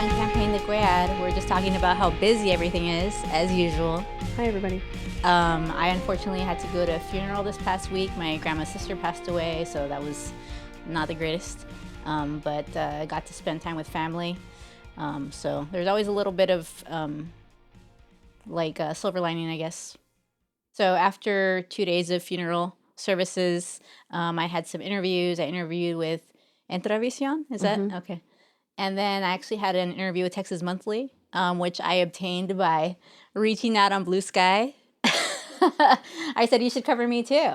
and Campaign the Grad. We're just talking about how busy everything is, as usual. Hi, everybody. I unfortunately had to go to a funeral this past week. My grandma's sister passed away, so that was not the greatest. But I got to spend time with family. So there's always a little bit of silver lining, I guess. So after 2 days of funeral services, I had some interviews. I interviewed with Entravision, is that? Okay. And then I actually had an interview with Texas Monthly, which I obtained by reaching out on Blue Sky. I said, you should cover me too.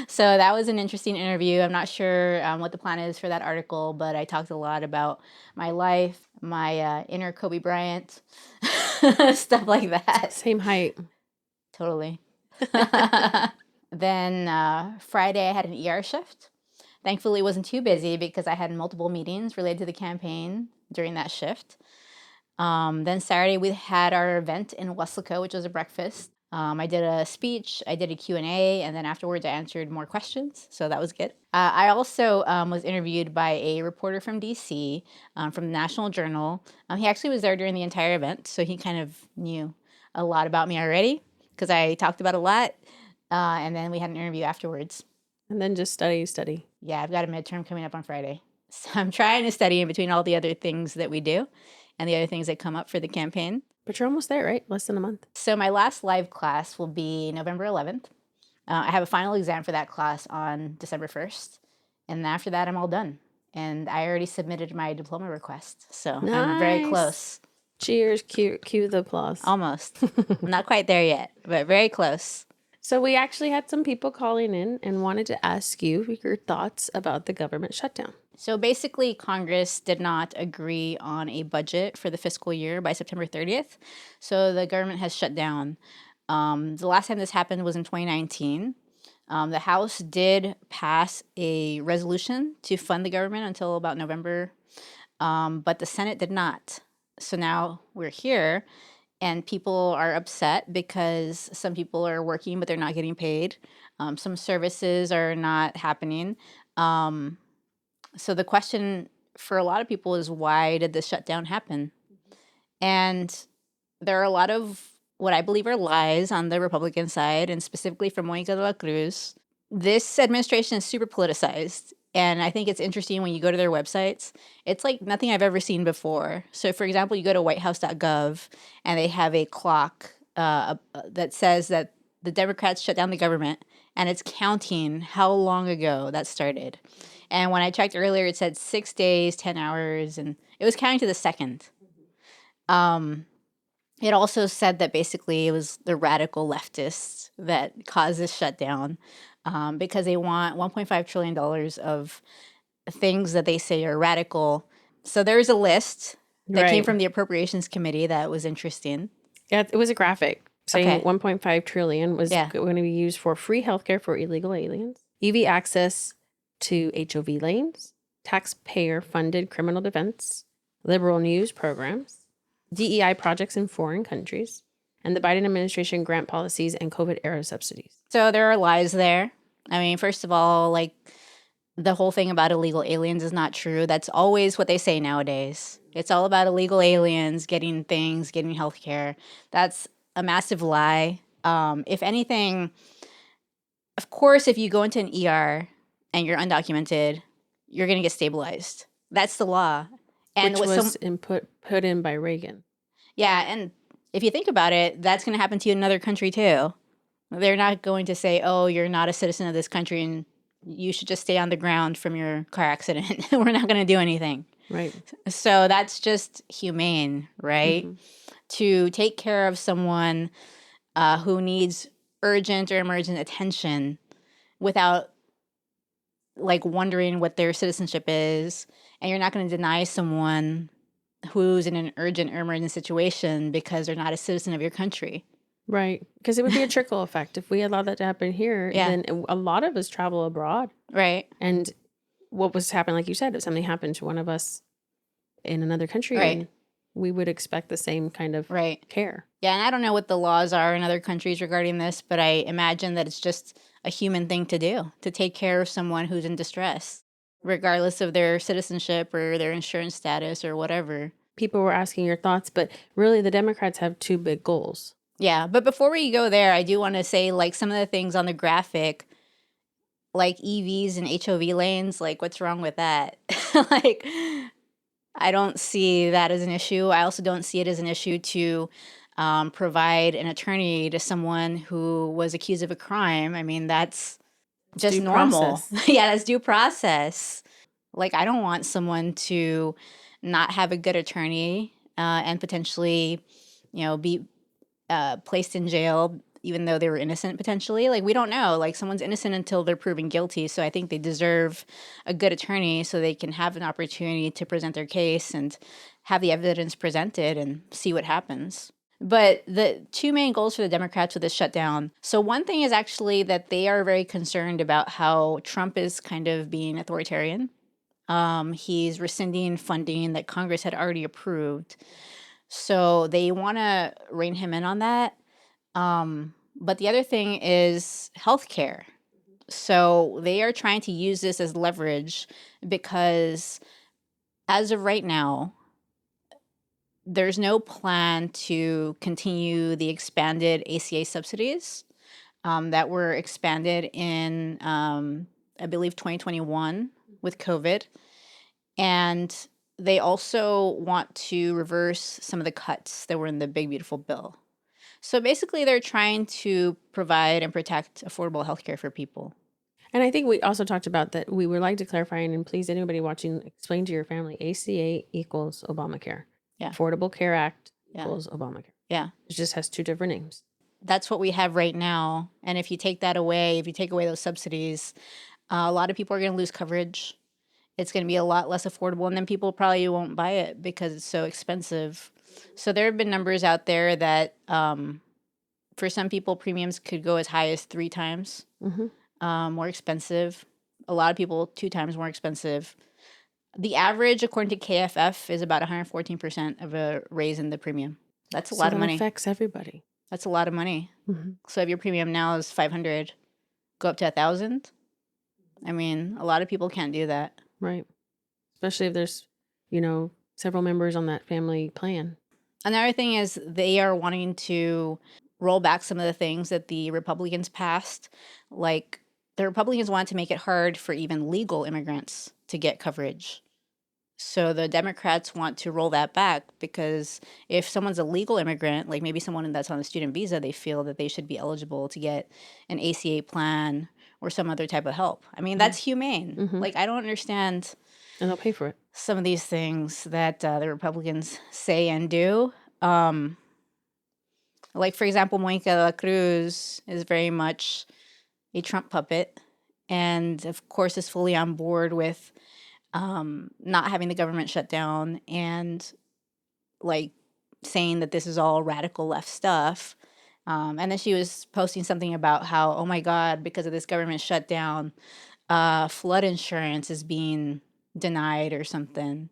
So that was an interesting interview. I'm not sure what the plan is for that article, but I talked a lot about my life, my inner Kobe Bryant, stuff like that. Same height. Totally. Then Friday I had an ER shift. Thankfully, it wasn't too busy because I had multiple meetings related to the campaign during that shift. Then Saturday, we had our event in Weslaco, which was a breakfast. I did a speech, I did a Q&A, and then afterwards I answered more questions, so that was good. I also was interviewed by a reporter from DC, from the National Journal. He actually was there during the entire event, so he kind of knew a lot about me already because I talked about a lot, and then we had an interview afterwards. And then just study. Yeah, I've got a midterm coming up on Friday. So I'm trying to study in between all the other things that we do and the other things that come up for the campaign. But you're almost there, right? Less than a month. So my last live class will be November 11th. I have a final exam for that class on December 1st. And after that, I'm all done. And I already submitted my diploma request. So I'm very close. Cheers. Cue the applause. Almost. I'm not quite there yet, but very close. So we actually had some people calling in and wanted to ask you your thoughts about the government shutdown. So basically, Congress did not agree on a budget for the fiscal year by September 30th. So the government has shut down. The last time this happened was in 2019. The House did pass a resolution to fund the government until about November, but the Senate did not. So now we're here. And people are upset because some people are working, but they're not getting paid. Some services are not happening. So the question for a lot of people is, why did this shutdown happen? And there are a lot of what I believe are lies on the Republican side, and specifically from Monica de la Cruz. This administration is super politicized. And I think it's interesting when you go to their websites, it's like nothing I've ever seen before. So, for example, you go to whitehouse.gov and they have a clock that says that the Democrats shut down the government, and it's counting how long ago that started. And when I checked earlier, it said 6 days, 10 hours, and it was counting to the second. It also said that basically it was the radical leftists that caused this shutdown. Because they want $1.5 trillion of things that they say are radical. So there's a list that came from the Appropriations Committee that was interesting. Yeah, it was a graphic saying 1.5 trillion was going to be used for free healthcare for illegal aliens, EV access to HOV lanes, taxpayer-funded criminal defense, liberal news programs, DEI projects in foreign countries, and the Biden administration grant policies and COVID-era subsidies. So there are lies there. I mean, first of all, like, the whole thing about illegal aliens is not true. That's always what they say nowadays. It's all about illegal aliens getting things, getting healthcare. That's a massive lie. If anything, of course, if you go into an ER and you're undocumented, you're going to get stabilized. That's the law. And which was put in by Reagan. Yeah, and if you think about it, that's going to happen to you in another country too. They're not going to say, oh, you're not a citizen of this country and you should just stay on the ground from your car accident. We're not going to do anything. Right. So that's just humane, right? Mm-hmm. To take care of someone who needs urgent or emergent attention without like wondering what their citizenship is. And you're not going to deny someone who's in an urgent or emergent situation because they're not a citizen of your country. Right. Because it would be a trickle effect. If we allow that to happen here, then a lot of us travel abroad. Right. And what was happening, like you said, if something happened to one of us in another country, right, we would expect the same kind of care. Yeah, and I don't know what the laws are in other countries regarding this, but I imagine that it's just a human thing to do, to take care of someone who's in distress. regardless of their citizenship or their insurance status or whatever. People were asking your thoughts, but really the Democrats have two big goals. Yeah, but before we go there, I do want to say, like, some of the things on the graphic, like EVs and HOV lanes, like, what's wrong with that? Like, I don't see that as an issue. I also don't see it as an issue to provide an attorney to someone who was accused of a crime. I mean, that's just normal. Yeah, that's due process. Like, I don't want someone to not have a good attorney and potentially, be placed in jail even though they were innocent potentially. Like, we don't know. Like, someone's innocent until they're proven guilty. So I think they deserve a good attorney so they can have an opportunity to present their case and have the evidence presented and see what happens. But the two main goals for the Democrats with this shutdown. So one thing is actually that they are very concerned about how Trump is kind of being authoritarian. He's rescinding funding that Congress had already approved. So they want to rein him in on that. But the other thing is healthcare. So they are trying to use this as leverage because as of right now, there's no plan to continue the expanded ACA subsidies that were expanded in, I believe, 2021 with COVID. And they also want to reverse some of the cuts that were in the Big Beautiful Bill. So basically, they're trying to provide and protect affordable healthcare for people. And I think we also talked about that we would like to clarify, and please, anybody watching, explain to your family, ACA equals Obamacare. Yeah. Affordable Care Act equals Obamacare. Yeah. It just has two different names. That's what we have right now. And if you take that away, if you take away those subsidies, a lot of people are going to lose coverage. It's going to be a lot less affordable, and then people probably won't buy it because it's so expensive. So there have been numbers out there that for some people, premiums could go as high as 3 times more expensive. A lot of people 2 times more expensive. The average, according to KFF, is about 114% of a raise in the premium. That's a lot of money. That affects everybody. That's a lot of money. So if your premium now is $500, go up to $1,000. I mean, a lot of people can't do that. Right. Especially if there's, several members on that family plan. Another thing is they are wanting to roll back some of the things that the Republicans passed. Like, the Republicans wanted to make it hard for even legal immigrants to get coverage. So the Democrats want to roll that back because if someone's a legal immigrant, like maybe someone that's on a student visa, they feel that they should be eligible to get an ACA plan or some other type of help. I mean, that's humane. Like, I don't understand. And they'll pay for it. Some of these things that the Republicans say and do. Like, for example, Monica de la Cruz is very much a Trump puppet. And, of course, is fully on board with not having the government shut down and, like, saying that this is all radical left stuff. And then she was posting something about how, oh, my God, because of this government shutdown, flood insurance is being denied or something.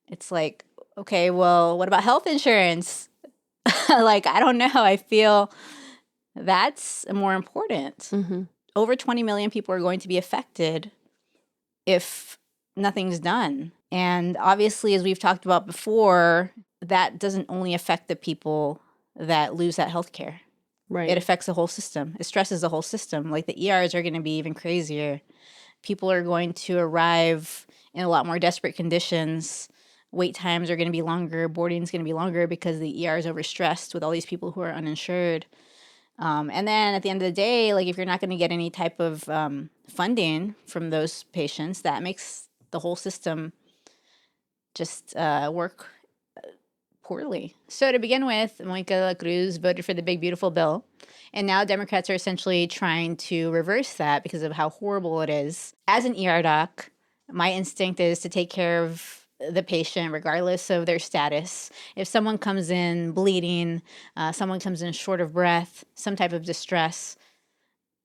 It's like, okay, well, what about health insurance? Like, I don't know. I feel that's more important. Over 20 million people are going to be affected if nothing's done. And obviously, as we've talked about before, that doesn't only affect the people that lose that health care. Right. It affects the whole system. It stresses the whole system. Like, the ERs are going to be even crazier. People are going to arrive in a lot more desperate conditions. Wait times are going to be longer. Boarding is going to be longer because the ER is overstressed with all these people who are uninsured. And then at the end of the day, like, if you're not going to get any type of funding from those patients, that makes the whole system just work poorly. So to begin with, Monica de la Cruz voted for the Big Beautiful Bill. And now Democrats are essentially trying to reverse that because of how horrible it is. As an ER doc, my instinct is to take care of the patient regardless of their status. If someone comes in bleeding, someone comes in short of breath, some type of distress,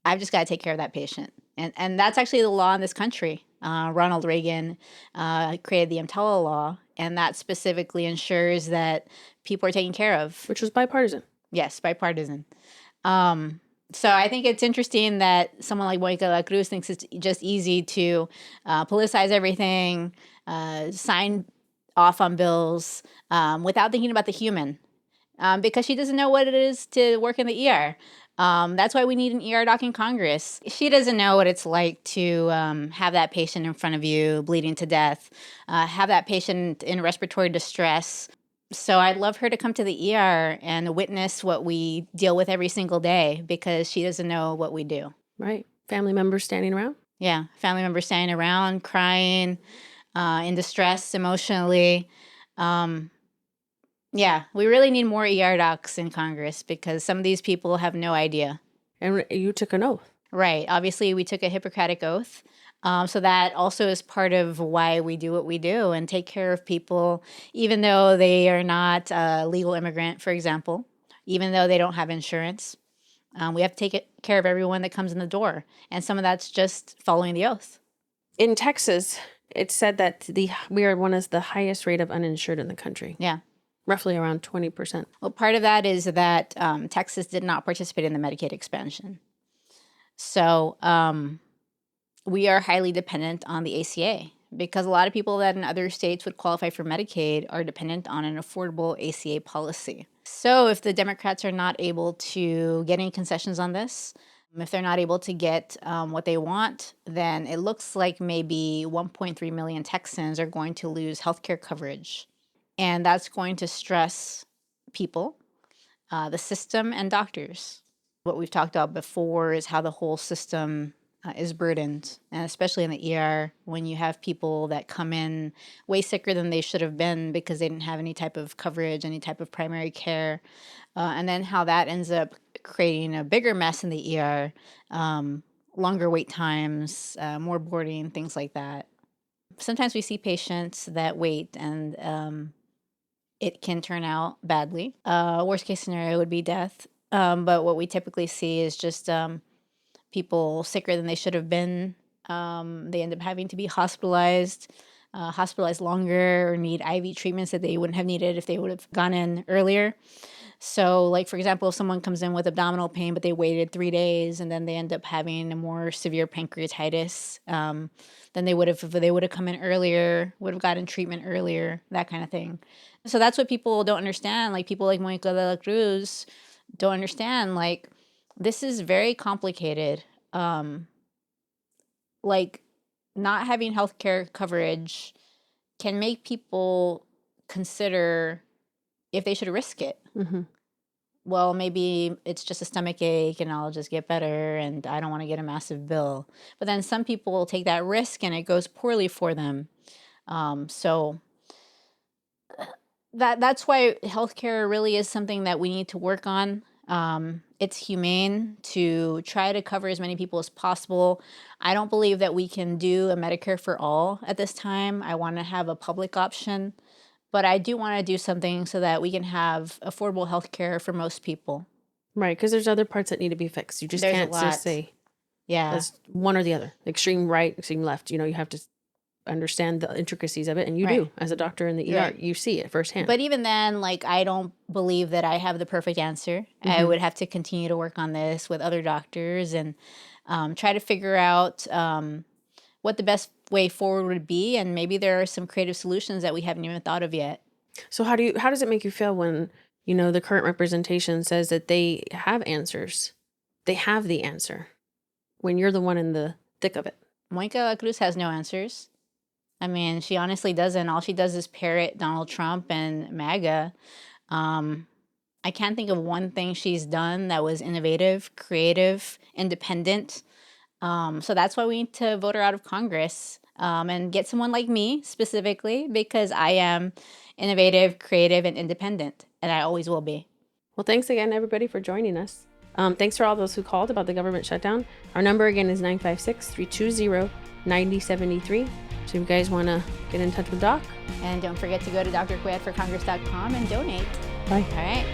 I've just got to take care of that patient. And that's actually the law in this country. Ronald Reagan created the EMTALA law, and that specifically ensures that people are taken care of. Which was bipartisan. Yes, bipartisan. So I think it's interesting that someone like Monica La Cruz thinks it's just easy to politicize everything, sign off on bills without thinking about the human, because she doesn't know what it is to work in the ER. That's why we need an ER doc in Congress. She doesn't know what it's like to have that patient in front of you bleeding to death, have that patient in respiratory distress. So I'd love her to come to the ER and witness what we deal with every single day, because she doesn't know what we do. Right. Family members standing around? Yeah. Family members standing around, crying, in distress emotionally. Yeah, we really need more ER docs in Congress, because some of these people have no idea. And you took an oath. Right. Obviously, we took a Hippocratic oath. So that also is part of why we do what we do and take care of people, even though they are not a legal immigrant, for example, even though they don't have insurance. We have to take care of everyone that comes in the door. And some of that's just following the oath. In Texas, it said that we are one of the highest rate of uninsured in the country. Yeah. Roughly around 20%. Well, part of that is that Texas did not participate in the Medicaid expansion. So we are highly dependent on the ACA, because a lot of people that in other states would qualify for Medicaid are dependent on an affordable ACA policy. So if the Democrats are not able to get any concessions on this, if they're not able to get what they want, then it looks like maybe 1.3 million Texans are going to lose healthcare coverage. And that's going to stress people, the system, and doctors. What we've talked about before is how the whole system is burdened, and especially in the ER, when you have people that come in way sicker than they should have been because they didn't have any type of coverage, any type of primary care, and then how that ends up creating a bigger mess in the ER, longer wait times, more boarding, things like that. Sometimes we see patients that wait and it can turn out badly. Worst case scenario would be death. But what we typically see is just people sicker than they should have been. They end up having to be hospitalized longer, or need IV treatments that they wouldn't have needed if they would have gone in earlier. So, like, for example, if someone comes in with abdominal pain, but they waited 3 days, and then they end up having a more severe pancreatitis, then they would have, if they would have come in earlier, would have gotten treatment earlier, that kind of thing. So that's what people don't understand. Like, people like Monica de la Cruz don't understand. Like, this is very complicated. Like, not having healthcare coverage can make people consider if they should risk it. Mm-hmm. Well, maybe it's just a stomach ache and I'll just get better and I don't want to get a massive bill. But then some people will take that risk and it goes poorly for them. So that's why healthcare really is something that we need to work on. It's humane to try to cover as many people as possible. I don't believe that we can do a Medicare for all at this time. I want to have a public option. But I do want to do something so that we can have affordable health care for most people. Right, because there's other parts that need to be fixed. You just can't just say, that's one or the other, extreme right, extreme left. You know, you have to understand the intricacies of it, and you do. As a doctor in the ER, you see it firsthand. But even then, like, I don't believe that I have the perfect answer. Mm-hmm. I would have to continue to work on this with other doctors and try to figure out what the best way forward would be, and maybe there are some creative solutions that we haven't even thought of yet. So how does it make you feel when, you know, the current representation says that they have answers? They have the answer when you're the one in the thick of it. Monica La Cruz has no answers. I mean, she honestly doesn't. All she does is parrot Donald Trump and MAGA. I can't think of one thing she's done that was innovative, creative, independent. So that's why we need to vote her out of Congress and get someone like me specifically, because I am innovative, creative, and independent, and I always will be. Well, thanks again, everybody, for joining us. Thanks for all those who called about the government shutdown. Our number again is 956-320-9073. So if you guys want to get in touch with Doc. And don't forget to go to drcuellarforcongress.com and donate. Bye. All right.